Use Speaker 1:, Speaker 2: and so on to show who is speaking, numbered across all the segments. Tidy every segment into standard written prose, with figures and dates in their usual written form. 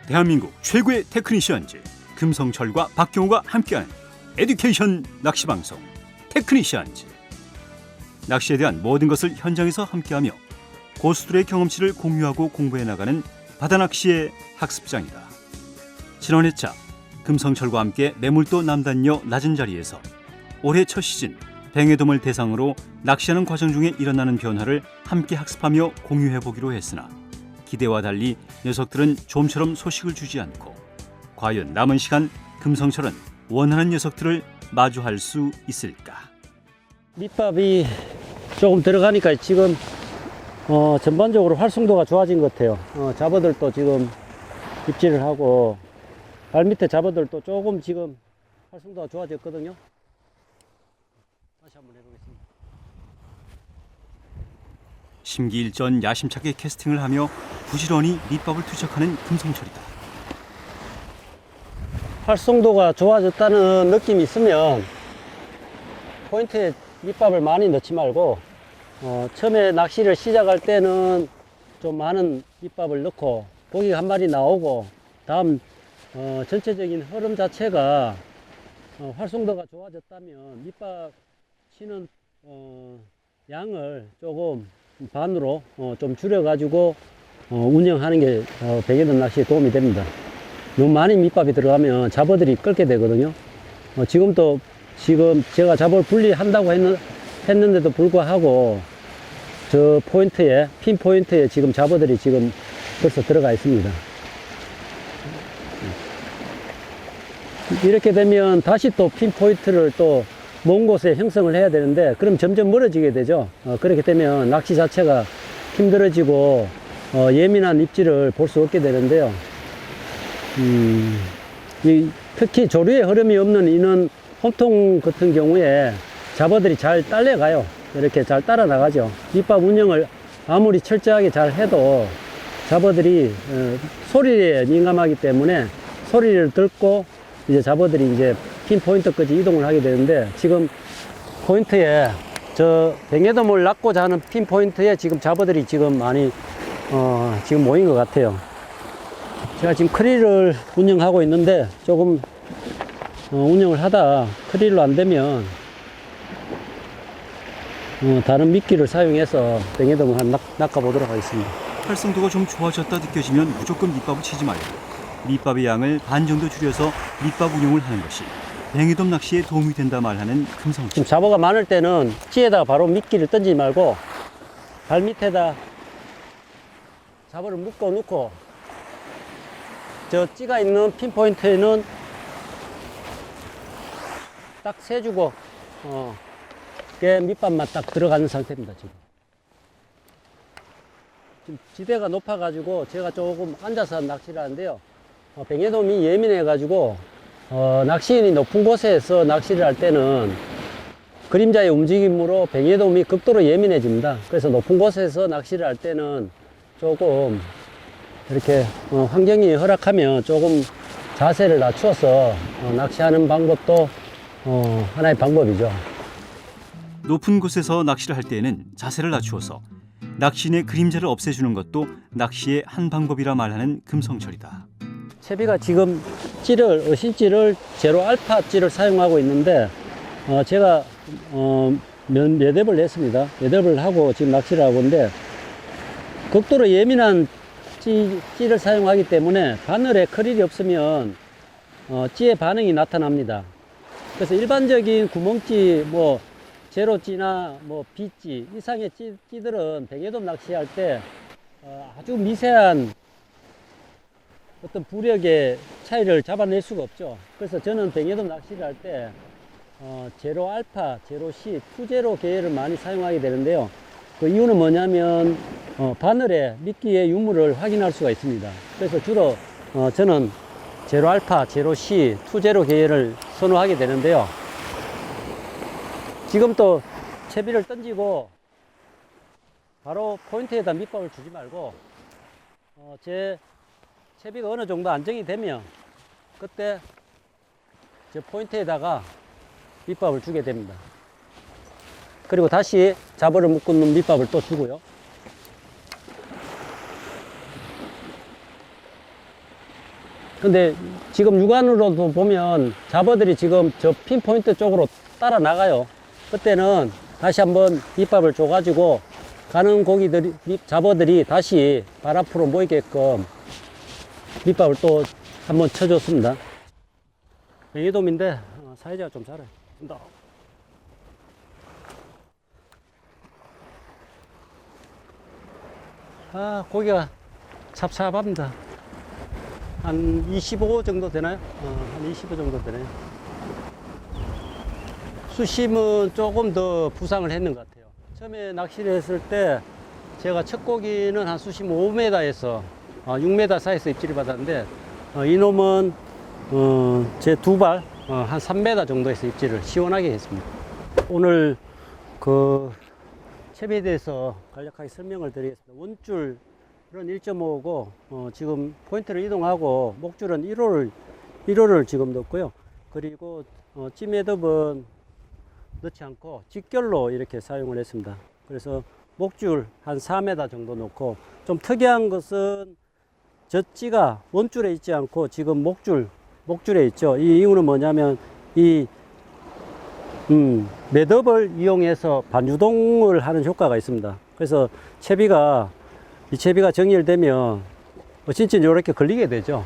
Speaker 1: 대한민국 최고의 테크니션즈 금성철과 박경호가 함께하는 에듀케이션 낚시방송 테크니션즈. 낚시에 대한 모든 것을 현장에서 함께하며 고수들의 경험치를 공유하고 공부해 나가는 바다낚시의 학습장이다. 지난 회차 금성철과 함께 매물도 남단녀 낮은 자리에서 올해 첫 시즌 뱅에돔을 대상으로 낚시하는 과정 중에 일어나는 변화를 함께 학습하며 공유해보기로 했으나 기대와 달리 녀석들은 좀처럼 소식을 주지 않고 과연 남은 시간 금성철은 원하는 녀석들을 마주할 수 있을까?
Speaker 2: 밑밥이 조금 들어가니까 지금 전반적으로 활성도가 좋아진 것 같아요. 잡어들도 지금 입질을 하고 발밑에 잡어들도 조금 지금 활성도가 좋아졌거든요. 다시 한번 해보겠습니다.
Speaker 1: 심기일전 야심차게 캐스팅을 하며 부지런히 밑밥을 투척하는 금성철이다.
Speaker 2: 활성도가 좋아졌다는 느낌이 있으면 포인트에 밑밥을 많이 넣지 말고 처음에 낚시를 시작할 때는 좀 많은 밑밥을 넣고 고기가 한 마리 나오고 다음 전체적인 흐름 자체가 활성도가 좋아졌다면 밑밥 치는 양을 조금 반으로 좀 줄여 가지고 운영하는 게 뱅에돔 낚시에 도움이 됩니다. 너무 많이 밑밥이 들어가면 잡어들이 끓게 되거든요. 지금 제가 잡어를 분리한다고 했는데도 불구하고 저 포인트에 핀 포인트에 지금 잡어들이 지금 벌써 들어가 있습니다. 이렇게 되면 다시 또 핀 포인트를 또 먼 곳에 형성을 해야 되는데 그럼 점점 멀어지게 되죠. 그렇게 되면 낚시 자체가 힘들어지고 예민한 입질을 볼 수 없게 되는데요. 특히 조류의 흐름이 없는 이는 홈통 같은 경우에 잡어들이 잘 딸려가요. 이렇게 잘 따라 나가죠. 밑밥 운영을 아무리 철저하게 잘 해도 잡어들이 소리에 민감하기 때문에 소리를 듣고 이제 잡어들이 이제 핀 포인트까지 이동을 하게 되는데 지금 포인트에 저 뱅에돔을 낚고자 하는 핀 포인트에 지금 잡어들이 지금 많이 지금 모인 것 같아요. 제가 지금 크릴을 운영하고 있는데 조금 운영을 하다 크릴로 안 되면 다른 미끼를 사용해서 뱅에돔을 한번 낚아 보도록 하겠습니다.
Speaker 1: 활성도가 좀 좋아졌다 느껴지면 무조건 밑밥을 치지 말고 밑밥의 양을 반 정도 줄여서 밑밥 운용을 하는 것이 뱅에돔 낚시에 도움이 된다 말하는 금성철.
Speaker 2: 지금 잡어가 많을 때는 찌에다가 바로 미끼를 던지지 말고 발 밑에다 잡어를 묶어 놓고 저 찌가 있는 핀 포인트에는 딱 세주고 게 밑밥만 딱 들어가는 상태입니다. 지금 지대가 높아 가지고 제가 조금 앉아서 낚시를 하는데요. 뱅에돔이 예민해 가지고 낚시인이 높은 곳에서 낚시를 할 때는 그림자의 움직임으로 뱅에돔이 극도로 예민해집니다. 그래서 높은 곳에서 낚시를 할 때는 조금 이렇게 환경이 허락하면 조금 자세를 낮추어서 낚시하는 방법도 하나의 방법이죠.
Speaker 1: 높은 곳에서 낚시를 할 때에는 자세를 낮추어서 낚시인의 그림자를 없애주는 것도 낚시의 한 방법이라 말하는 금성철이다.
Speaker 2: 채비가 지금 어신찌를 제로 알파 찌를 사용하고 있는데 제가 몇 앱을 냈습니다. 몇 앱을 하고 지금 낚시를 하고 있는데 극도로 예민한 찌를 사용하기 때문에 바늘에 크릴이 없으면 찌의 반응이 나타납니다. 그래서 일반적인 구멍찌 제로찌나 B찌 이상의 찌들은 뱅에돔 낚시할 때 아주 미세한 어떤 부력의 차이를 잡아낼 수가 없죠. 그래서 저는 뱅에돔 낚시를 할 때 제로 알파, 제로 C, 투제로 계열을 많이 사용하게 되는데요. 그 이유는 뭐냐면 바늘에 미끼의 유무를 확인할 수가 있습니다. 그래서 주로 저는 제로 알파, 제로 C, 투제로 계열을 선호하게 되는데요. 지금 또 채비를 던지고 바로 포인트에다 밑밥을 주지 말고 제 채비가 어느 정도 안정이 되면 그때 제 포인트에다가 밑밥을 주게 됩니다. 그리고 다시 잡어를 묶는 밑밥을 또 주고요. 근데 지금 육안으로도 보면 잡어들이 지금 저 핀포인트 쪽으로 따라 나가요. 그때는 다시 한번 밑밥을 줘가지고 가는 고기들이, 잡어들이 다시 발 앞으로 모이게끔 밑밥을 또 한번 쳐줬습니다. 뱅에돔인데 사이즈가 좀 작아요. 아, 고기가 찹찹합니다. 한 25 정도 되나요? 한 25 정도 되네요. 수심은 조금 더 부상을 했는 것 같아요. 처음에 낚시를 했을 때 제가 첫 고기는 한 수심 5m에서 6m 사이에서 입질을 받았는데 이놈은 제 두 발 한 3m 정도에서 입질을 시원하게 했습니다. 오늘 그 채비에 대해서 간략하게 설명을 드리겠습니다. 원줄은 1.5고 지금 포인트를 이동하고 목줄은 1호를 지금 넣고요. 그리고 찌매듭은 넣지 않고 직결로 이렇게 사용을 했습니다. 그래서 목줄 한 4m 정도 넣고, 좀 특이한 것은 젖지가 원줄에 있지 않고 지금 목줄에 있죠. 이 이유는 뭐냐면 이 매듭을 이용해서 반유동을 하는 효과가 있습니다. 그래서 이 채비가 정렬되면 어찌인지 이렇게 걸리게 되죠.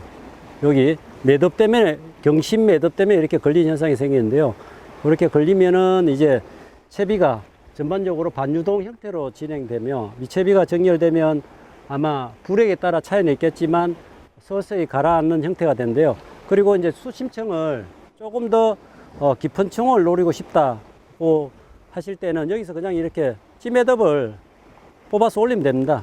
Speaker 2: 여기 매듭 때문에, 경심 매듭 때문에 이렇게 걸리는 현상이 생기는데요. 이렇게 걸리면은 이제 채비가 전반적으로 반유동 형태로 진행되며, 이 채비가 정렬되면 아마 부력에 따라 차이는 있겠지만 서서히 가라앉는 형태가 되는데요. 그리고 이제 수심층을 조금 더 깊은 층을 노리고 싶다고 하실 때는 여기서 그냥 이렇게 찌매듭을 뽑아서 올리면 됩니다.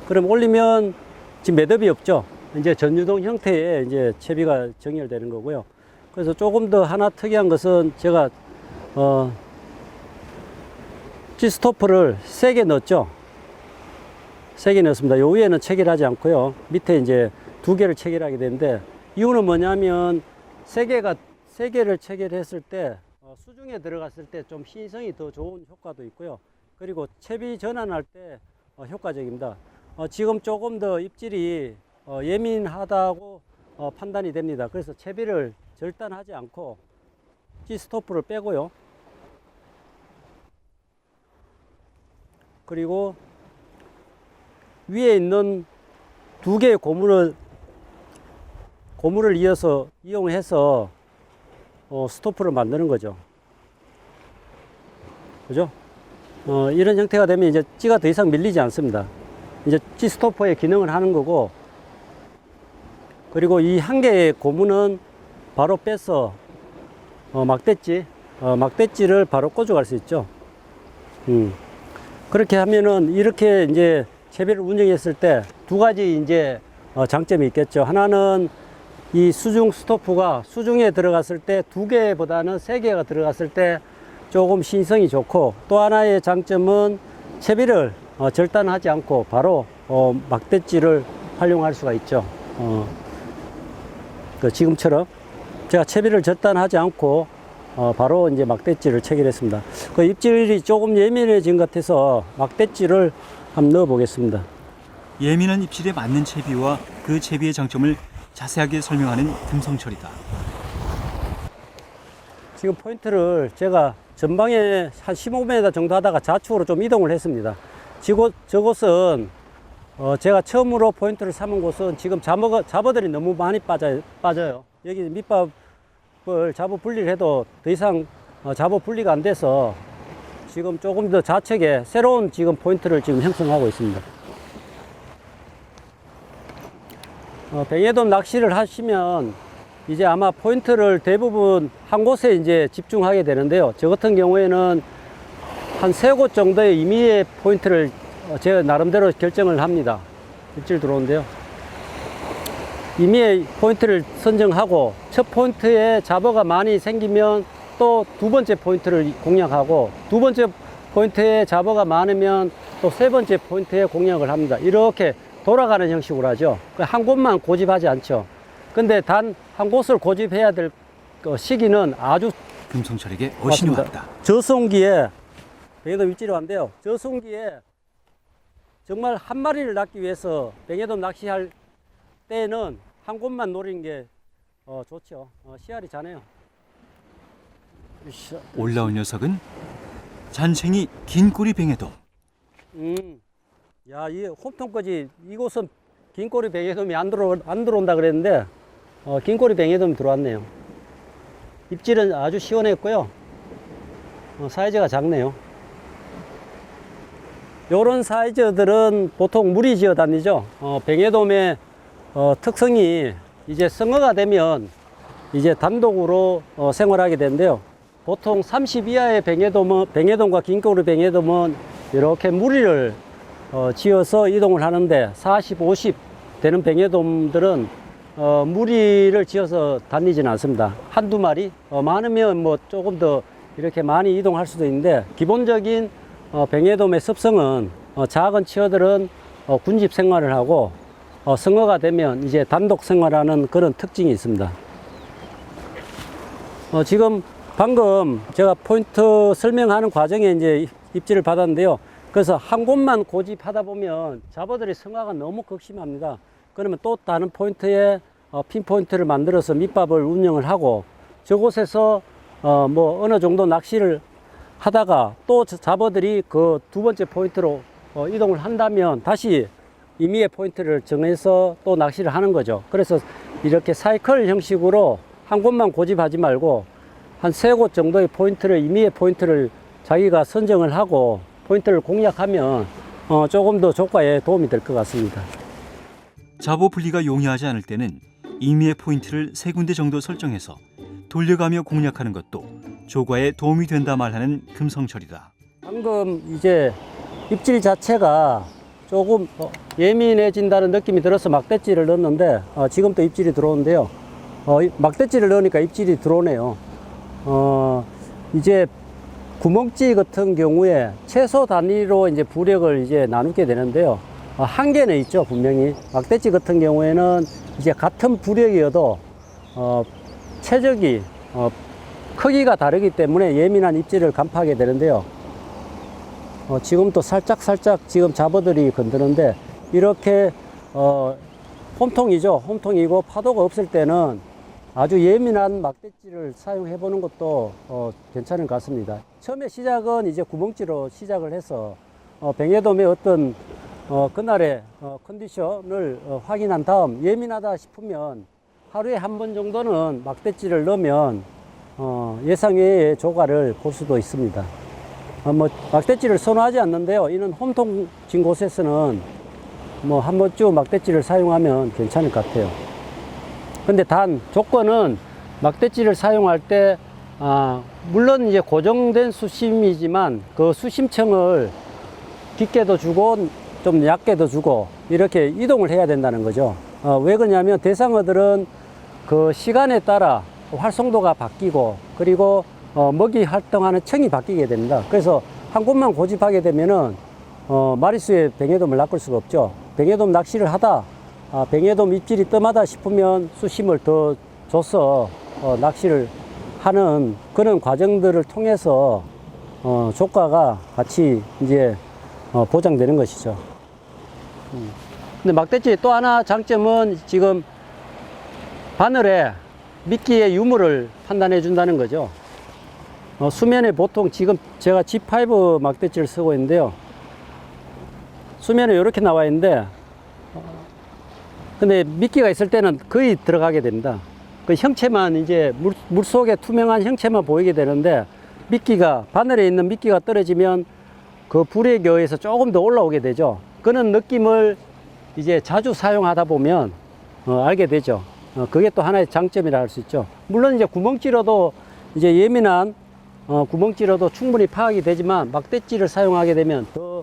Speaker 2: 그럼 올리면 지금 매듭이 없죠. 이제 전유동 형태의 이제 채비가 정렬되는 거고요. 그래서 조금 더 하나 특이한 것은 제가 G스토프를 세게 넣었죠. 세게 넣었습니다. 요 위에는 체결하지 않고요. 밑에 이제 2개를 체결하게 되는데, 이유는 뭐냐면 세 개를 체결했을 때 수중에 들어갔을 때 좀 신성이 더 좋은 효과도 있고요. 그리고 채비 전환할 때 효과적입니다. 지금 조금 더 입질이 예민하다고 판단이 됩니다. 그래서 채비를 절단하지 않고 G스토프를 빼고요. 그리고 위에 있는 2개의 고무를 이용해서 스토프를 만드는 거죠. 그죠? 이런 형태가 되면 이제 찌가 더 이상 밀리지 않습니다. 이제 찌 스토퍼의 기능을 하는 거고, 그리고 이 한 개의 고무는 바로 빼서 막대찌를 바로 꽂아갈 수 있죠. 그렇게 하면은 이렇게 이제 채비를 운영했을 때 2가지 이제 장점이 있겠죠. 하나는 이 수중 스토프가 수중에 들어갔을 때 2개보다는 3개가 들어갔을 때 조금 신성이 좋고, 또 하나의 장점은 채비를 절단하지 않고 바로 막대찌를 활용할 수가 있죠. 지금처럼 제가 채비를 절단하지 않고 바로 이제 막대찌를 체결했습니다. 그 입질이 조금 예민해진 것 같아서 막대찌를 한번 넣어 보겠습니다.
Speaker 1: 예민한 입질에 맞는 채비와 그 채비의 장점을 자세하게 설명하는 금성철이다.
Speaker 2: 지금 포인트를 제가 전방에 한 15m 정도 하다가 좌측으로 좀 이동을 했습니다. 저곳은 제가 처음으로 포인트를 삼은 곳은 지금 잡어들이 너무 많이 빠져요. 여기 밑밥을 잡어 분리를 해도 더 이상 잡어 분리가 안 돼서 지금 조금 더 좌측에 새로운 지금 포인트를 지금 형성하고 있습니다. 뱅에돔 낚시를 하시면 이제 아마 포인트를 대부분 한 곳에 이제 집중하게 되는데요. 저 같은 경우에는 한 3곳 정도의 임의의 포인트를 제가 나름대로 결정을 합니다. 입질 들어오는데요. 임의의 포인트를 선정하고 첫 포인트에 잡어가 많이 생기면 또 2번째 포인트를 공략하고, 2번째 포인트에 잡어가 많으면 또 3번째 포인트에 공략을 합니다. 이렇게 돌아가는 형식으로 하죠. 한 곳만 고집하지 않죠. 근데 단 한 곳을 고집해야 될 시기는 아주
Speaker 1: 금성철에게 어신이 왔다.
Speaker 2: 저수온기에 뱅에돔 입질이 왔는데요. 저수온기에 정말 한 마리를 낚기 위해서 뱅에돔 낚시할 때는 한 곳만 노리는 게 좋죠. 씨알이 자네요.
Speaker 1: 올라온 녀석은 잔챙이 긴꼬리 뱅에돔.
Speaker 2: 야, 이 홈통까지 이곳은 긴꼬리 뱅에돔이 안 들어온다 그랬는데 긴꼬리 뱅에돔이 들어왔네요. 입질은 아주 시원했고요. 사이즈가 작네요. 요런 사이즈들은 보통 무리 지어 다니죠. 뱅에돔의 특성이 이제 성어가 되면 이제 단독으로 생활하게 되는데요. 보통 30 이하의 뱅에돔과 긴꼬리 뱅에돔은 이렇게 무리를 지어서 이동을 하는데 40, 50 되는 뱅에돔들은 무리를 지어서 다니지는 않습니다. 한두 마리, 많으면 뭐 조금 더 이렇게 많이 이동할 수도 있는데 기본적인 뱅에돔의 습성은 작은 치어들은 군집 생활을 하고 성어가 되면 이제 단독 생활하는 그런 특징이 있습니다. 지금 방금 제가 포인트 설명하는 과정에 이제 입질을 받았는데요. 그래서 한 곳만 고집하다 보면 잡어들의 성화가 너무 극심합니다. 그러면 또 다른 포인트에 핀포인트를 만들어서 밑밥을 운영을 하고 저곳에서 뭐 어느 정도 낚시를 하다가 또 잡어들이 그 두 번째 포인트로 이동을 한다면 다시 임의의 포인트를 정해서 또 낚시를 하는 거죠. 그래서 이렇게 사이클 형식으로 한 곳만 고집하지 말고 한 3곳 정도의 포인트를, 임의의 포인트를 자기가 선정을 하고 포인트를 공략하면 조금 더 조과에 도움이 될 것 같습니다.
Speaker 1: 잡어 분리가 용이하지 않을 때는 임의의 포인트를 3군데 정도 설정해서 돌려가며 공략하는 것도 조과에 도움이 된다 말하는 금성철이다.
Speaker 2: 방금 이제 입질 자체가 조금 예민해진다는 느낌이 들어서 막대찌를 넣었는데 지금 또 입질이 들어오는데요. 막대찌를 넣으니까 입질이 들어오네요. 이제 구멍찌 같은 경우에 최소 단위로 이제 부력을 이제 나누게 되는데요. 한계는 있죠, 분명히. 막대찌 같은 경우에는 이제 같은 부력이어도 최적이 크기가 다르기 때문에 예민한 입질을 간파하게 되는데요. 지금 또 살짝 지금 잡어들이 건드는데 이렇게 홈통이죠. 홈통이고 파도가 없을 때는 아주 예민한 막대찌를 사용해 보는 것도 괜찮은 것 같습니다. 처음에 시작은 이제 구멍찌로 시작을 해서 뱅에돔의 어떤 그날의 컨디션을 확인한 다음 예민하다 싶으면 하루에 한 번 정도는 막대찌를 넣으면 예상외의 조과를 볼 수도 있습니다. 뭐 막대찌를 선호하지 않는데요. 이는 홈통진 곳에서는 뭐 한 번쯤 막대찌를 사용하면 괜찮을 것 같아요. 근데 단 조건은 막대찌를 사용할 때 물론 이제 고정된 수심이지만 그 수심층을 깊게도 주고 좀 얕게도 주고 이렇게 이동을 해야 된다는 거죠. 왜 그러냐면 대상어들은 그 시간에 따라 활성도가 바뀌고 그리고 먹이 활동하는 층이 바뀌게 됩니다. 그래서 한 곳만 고집하게 되면은 마리수의 뱅에돔을 낚을 수가 없죠. 뱅에돔 낚시를 하다 뱅에돔 입질이 뜸하다 싶으면 수심을 더 줘서 낚시를 하는 그런 과정들을 통해서 조과가 같이 이제 보장되는 것이죠. 근데 막대찌 또 하나 장점은 지금 바늘에 미끼의 유무를 판단해 준다는 거죠. 수면에 보통 지금 제가 G5 막대찌를 쓰고 있는데요. 수면에 이렇게 나와 있는데 근데 미끼가 있을 때는 거의 들어가게 됩니다. 그 형체만 이제 물 속에 투명한 형체만 보이게 되는데 미끼가 바늘에 있는 미끼가 떨어지면 그 불에 의해서 조금 더 올라오게 되죠. 그런 느낌을 이제 자주 사용하다 보면 알게 되죠. 그게 또 하나의 장점이라 할 수 있죠. 물론 이제 구멍찌로도 이제 예민한 구멍찌로도 충분히 파악이 되지만 막대찌를 사용하게 되면 더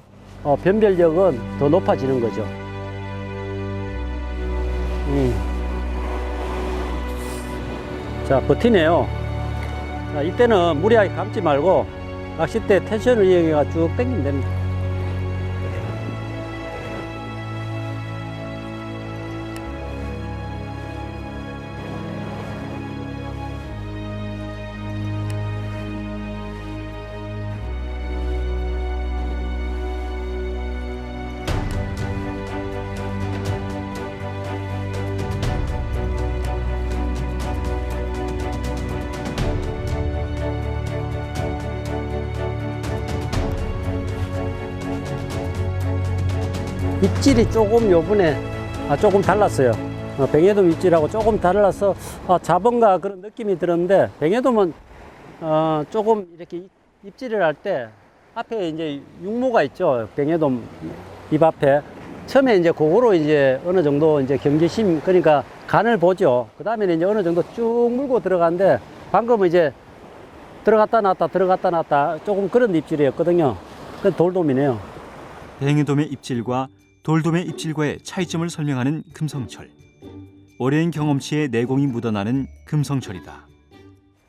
Speaker 2: 변별력은 더 높아지는 거죠. 자, 버티네요. 자, 이때는 무리하게 감지 말고 낚싯대 텐션을 이용해 쭉 당기면 됩니다. 입질이 조금 요번에 조금 달랐어요. 뱅에돔 입질하고 조금 달라서 잡은가 그런 느낌이 들었는데, 뱅에돔은 조금 이렇게 입질을 할 때 앞에 이제 육모가 있죠. 뱅에돔 입 앞에. 처음에 이제 그거로 이제 어느 정도 이제 경계심, 그러니까 간을 보죠. 그 다음에는 이제 어느 정도 쭉 물고 들어가는데, 방금은 이제 들어갔다 놨다 들어갔다 놨다 조금 그런 입질이었거든요. 그 돌돔이네요.
Speaker 1: 뱅에돔의 입질과 돌돔의 입질과의 차이점을 설명하는 금성철. 오랜 경험치에 내공이 묻어나는 금성철이다.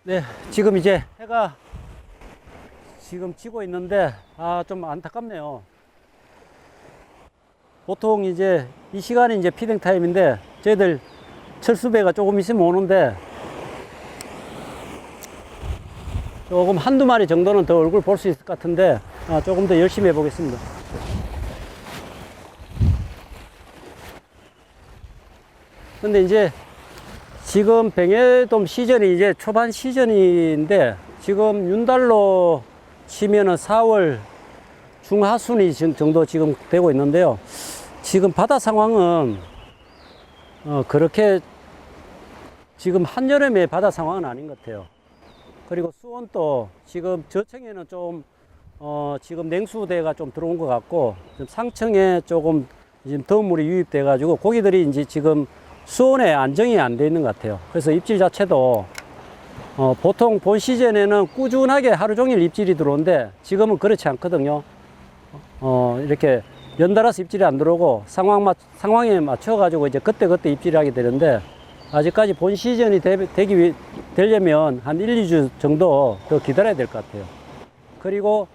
Speaker 2: 네, 지금 이제 해가 지금 지고 있는데 좀 안타깝네요. 보통 이제 이 시간이 이제 피딩 타임인데 저희들 철수배가 조금 있으면 오는데 조금 한두 마리 정도는 더 얼굴 볼 수 있을 것 같은데 조금 더 열심히 해보겠습니다. 근데 이제 지금 뱅에돔 시즌이 이제 초반 시즌인데, 지금 윤달로 치면은 4월 중하순이 정도 지금 되고 있는데요. 지금 바다 상황은 그렇게 지금 한여름의 바다 상황은 아닌 것 같아요. 그리고 수온도 지금 저층에는 좀 지금 냉수대가 좀 들어온 것 같고, 좀 상층에 조금 지금 더운 물이 유입돼 가지고 고기들이 이제 지금 수온에 안정이 안 돼 있는 것 같아요. 그래서 입질 자체도 보통 본 시즌에는 꾸준하게 하루 종일 입질이 들어오는데, 지금은 그렇지 않거든요. 이렇게 연달아서 입질이 안 들어오고 상황에 맞춰 가지고 이제 그때 입질을 하게 되는데, 아직까지 본 시즌이 되려면 한 1, 2주 정도 더 기다려야 될 것 같아요. 그리고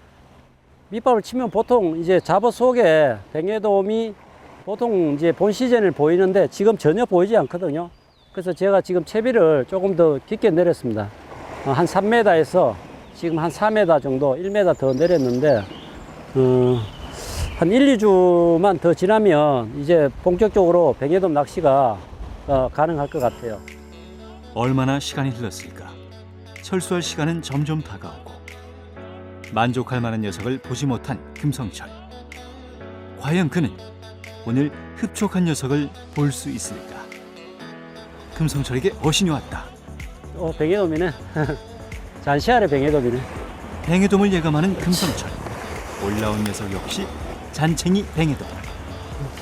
Speaker 2: 밑밥을 치면 보통 이제 잡어 속에 뱅에돔이 보통 이제 본 시즌을 보이는데 지금 전혀 보이지 않거든요. 그래서 제가 지금 채비를 조금 더 깊게 내렸습니다. 한 3m에서 지금 한 4m 정도, 1m 더 내렸는데, 한 1, 2주만 더 지나면 이제 본격적으로 뱅에돔 낚시가 가능할 것 같아요.
Speaker 1: 얼마나 시간이 흘렀을까? 철수할 시간은 점점 다가오고 만족할 만한 녀석을 보지 못한 금성철. 과연 그는 오늘 흡족한 녀석을 볼 수 있을까? 금성철에게 어신이 왔다.
Speaker 2: 뱅에돔이네. 잔시아래 뱅에돔이네.
Speaker 1: 뱅에돔을 예감하는 금성철. 올라온 녀석 역시 잔챙이 뱅에돔.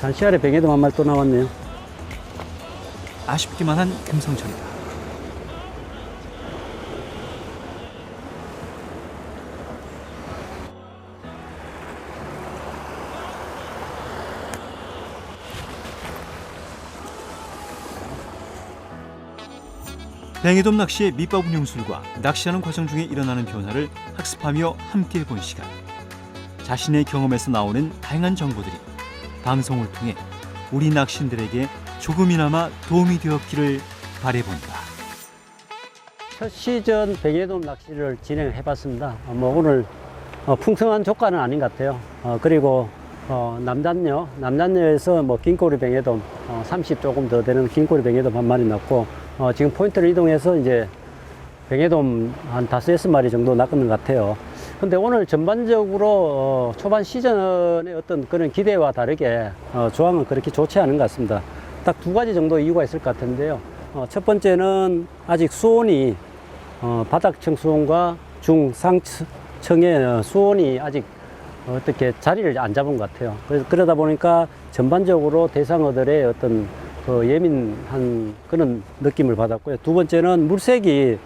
Speaker 2: 잔시아래 뱅에돔 한 마리 또 나왔네요.
Speaker 1: 아쉽기만 한 금성철이다. 뱅에돔 낚시의 밑밥 운용술과 낚시하는 과정 중에 일어나는 변화를 학습하며 함께 본 시간. 자신의 경험에서 나오는 다양한 정보들이 방송을 통해 우리 낚시인들에게 조금이나마 도움이 되었기를 바라본다.
Speaker 2: 첫 시즌 뱅에돔 낚시를 진행해 봤습니다. 오늘 풍성한 조과는 아닌 것 같아요. 그리고 남단녀에서 긴꼬리 뱅에돔 30 조금 더 되는 긴꼬리 뱅에돔 한 마리 났고, 지금 포인트를 이동해서 이제 뱅에돔 한 5, 6마리 정도 낚는 것 같아요. 근데 오늘 전반적으로 초반 시즌의 어떤 그런 기대와 다르게 조항은 그렇게 좋지 않은 것 같습니다. 딱 두 가지 정도 이유가 있을 것 같은데요. 첫 번째는 아직 수온이 바닥층 수온과 중상층의 수온이 아직 어떻게 자리를 안 잡은 것 같아요. 그래서 그러다 보니까 전반적으로 대상어들의 어떤 예민한 그런 느낌을 받았고요. 두 번째는 물색이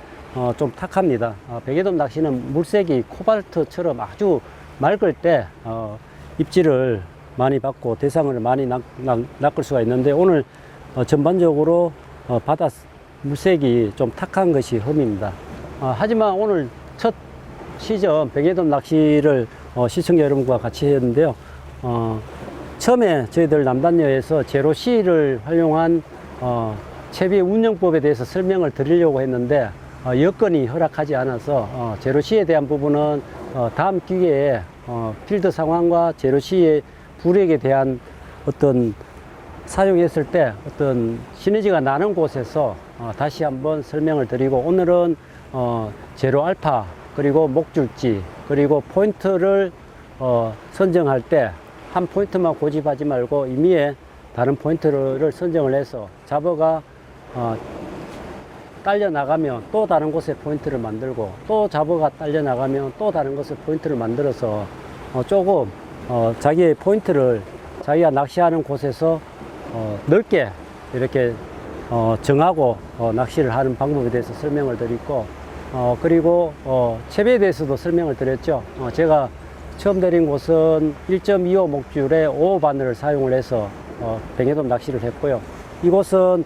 Speaker 2: 좀 탁합니다. 뱅에돔 낚시는 물색이 코발트처럼 아주 맑을 때 입질을 많이 받고 대상을 많이 낚을 수가 있는데, 오늘 전반적으로 바다 물색이 좀 탁한 것이 흠입니다. 하지만 오늘 첫 시즌 뱅에돔 낚시를 시청자 여러분과 같이 했는데요. 처음에 저희들 남단녀에서 제로C를 활용한 채비 운영법에 대해서 설명을 드리려고 했는데 여건이 허락하지 않아서 제로C에 대한 부분은 다음 기회에 필드 상황과 제로C의 부력에 대한 어떤 사용했을 때 어떤 시너지가 나는 곳에서 다시 한번 설명을 드리고, 오늘은 제로 알파 그리고 목줄지 그리고 포인트를 선정할 때 한 포인트만 고집하지 말고 임의에 다른 포인트를 선정을 해서 잡어가 딸려 나가면 또 다른 곳에 포인트를 만들고 또 잡어가 딸려 나가면 또 다른 곳에 포인트를 만들어서 조금 자기의 포인트를 자기가 낚시하는 곳에서 넓게 이렇게 정하고 낚시를 하는 방법에 대해서 설명을 드리고 그리고 채비에 대해서도 설명을 드렸죠. 제가 처음 데린 곳은 1.25 목줄에 5호 바늘을 사용을 해서 뱅에돔 낚시를 했고요. 이곳은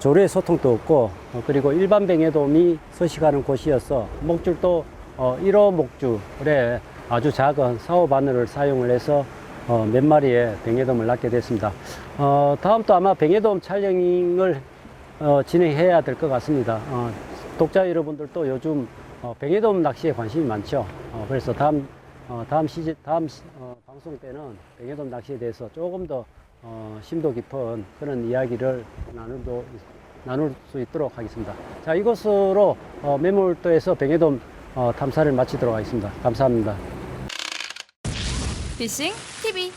Speaker 2: 조류의 소통도 없고 그리고 일반 뱅에돔이 서식하는 곳이어서 목줄도 1호 목줄에 아주 작은 4호 바늘을 사용을 해서 몇 마리의 뱅에돔을 낚게 됐습니다. 다음 또 아마 뱅에돔 촬영을 진행해야 될 것 같습니다. 독자 여러분들도 요즘 뱅에돔 낚시에 관심이 많죠. 그래서 다음 방송 때는 뱅에돔 낚시에 대해서 조금 더 심도 깊은 그런 이야기를 나눌 수 있도록 하겠습니다. 자, 이것으로 매몰도에서 뱅에돔 탐사를 마치도록 하겠습니다. 감사합니다.
Speaker 3: 피싱 TV